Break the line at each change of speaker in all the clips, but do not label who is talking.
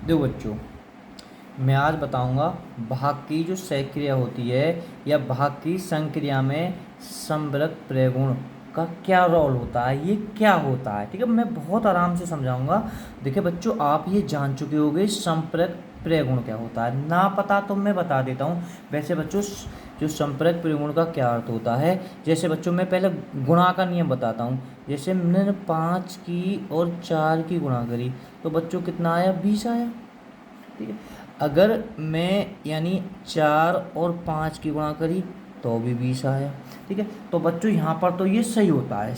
देखो बच्चों, मैं आज बताऊंगा भाग की जो सहक्रिया होती है या भाग की संक्रिया में संवृत प्रगुण का क्या रोल होता है, ये क्या होता है। ठीक है, मैं बहुत आराम से समझाऊंगा। देखिए बच्चों, आप ये जान चुके होंगे संपर्क प्रगुण क्या होता है, ना पता तो मैं बता देता हूँ। वैसे बच्चों, जो संपर्क प्रगुण का क्या अर्थ होता है, जैसे बच्चों मैं पहले गुणा का नियम बताता हूँ। जैसे मैंने 5 की और 4 की गुणा करी तो बच्चों कितना आया, 20 आया। ठीक है, अगर मैं यानी 4 और 5 की गुणा करी तो भी 20 आया। ठीक है, तो बच्चों यहाँ पर तो ये सही होता है,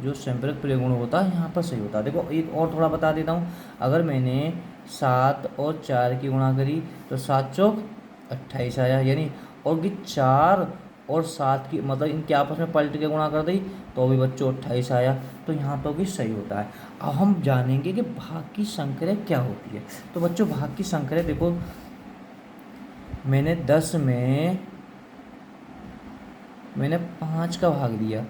जो संपर्क प्रगुण होता है यहाँ पर सही होता है। देखो एक और थोड़ा बता देता हूँ। अगर मैंने 7 और 4 की गुणा करी तो 7 चौक 28 आया, यानी और कि 4 और 7 की मतलब इनके आपस में पलट के गुणा कर दी तो भी बच्चों 28 आया। तो यहाँ तो भी सही होता है। अब हम जानेंगे कि भाग की संक्रिया क्या होती है। तो बच्चों, भाग की संक्रिया देखो, मैंने 10 में 5 का भाग दिया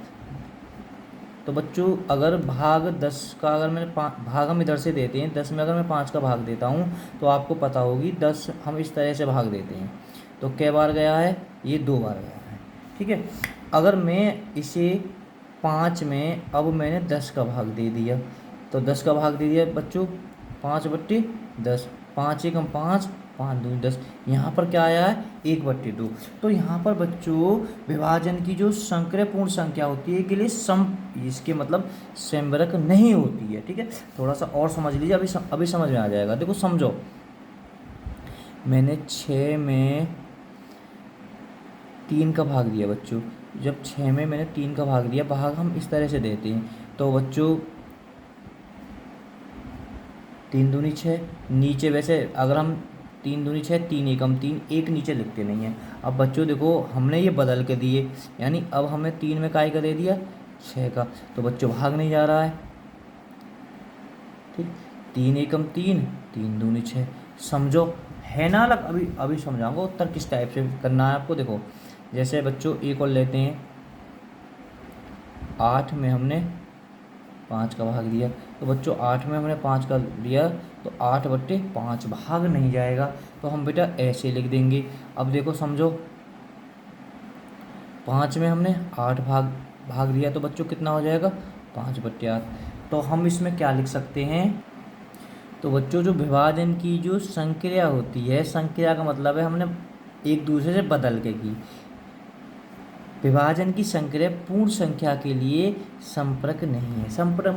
तो बच्चों अगर भाग 10 का, अगर मैंने भाग हम इधर से देते हैं, 10 में अगर मैं 5 का भाग देता हूँ तो आपको पता होगी 10 हम इस तरह से भाग देते हैं तो कै बार गया है, ये 2 बार गया है। ठीक है, अगर मैं इसे 5 में अब मैंने 10 का भाग दे दिया तो 10 का भाग दे दिया बच्चों, 5/10, 5 एकम 5, 5 दूनी 10। यहाँ पर क्या आया है, 1/2। तो यहाँ पर बच्चों विभाजन की जो संक्रियपूर्ण संख्या होती है के लिए इसके मतलब संवरक नहीं होती है। ठीक है, थोड़ा सा और समझ लीजिए, अभी समझ में आ जाएगा। देखो समझो, मैंने 6 में 3 का भाग दिया बच्चों। जब 6 में मैंने 3 का भाग दिया, भाग हम इस तरह से देते हैं तो बच्चों 3 दूनी 6, नीचे वैसे अगर हम 3 दूनी 6, 3 एकम 3, एक नीचे लिखते नहीं हैं। अब बच्चों देखो, हमने ये बदल के दिए, यानी अब हमने 3 में काय का दे दिया, 6 का, तो बच्चों भाग नहीं जा रहा है। ठीक, 3 एकम 3, 3 दूनी 6, समझो है ना अलग। अभी समझाऊंगा उत्तर किस टाइप से करना है आपको। देखो जैसे बच्चों एक और लेते हैं, 8 में हमने 5 का भाग दिया तो बच्चों 8 में हमने 5 का दिया तो 8/5 भाग नहीं जाएगा, तो हम बेटा ऐसे लिख देंगे। अब देखो समझो, 5 में हमने 8 भाग दिया तो बच्चों कितना हो जाएगा, 5/8। तो हम इसमें क्या लिख सकते हैं, तो बच्चों जो विभाजन की जो संक्रिया होती है, संक्रिया का मतलब है हमने एक दूसरे से बदल के की। विभाजन की संक्रिया पूर्ण संख्या के लिए संपर्क नहीं है। संपर्क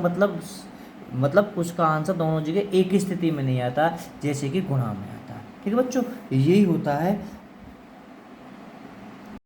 मतलब उसका आंसर दोनों जगह एक ही स्थिति में नहीं आता, जैसे कि गुणा में आता है। ठीक है बच्चों, यही होता है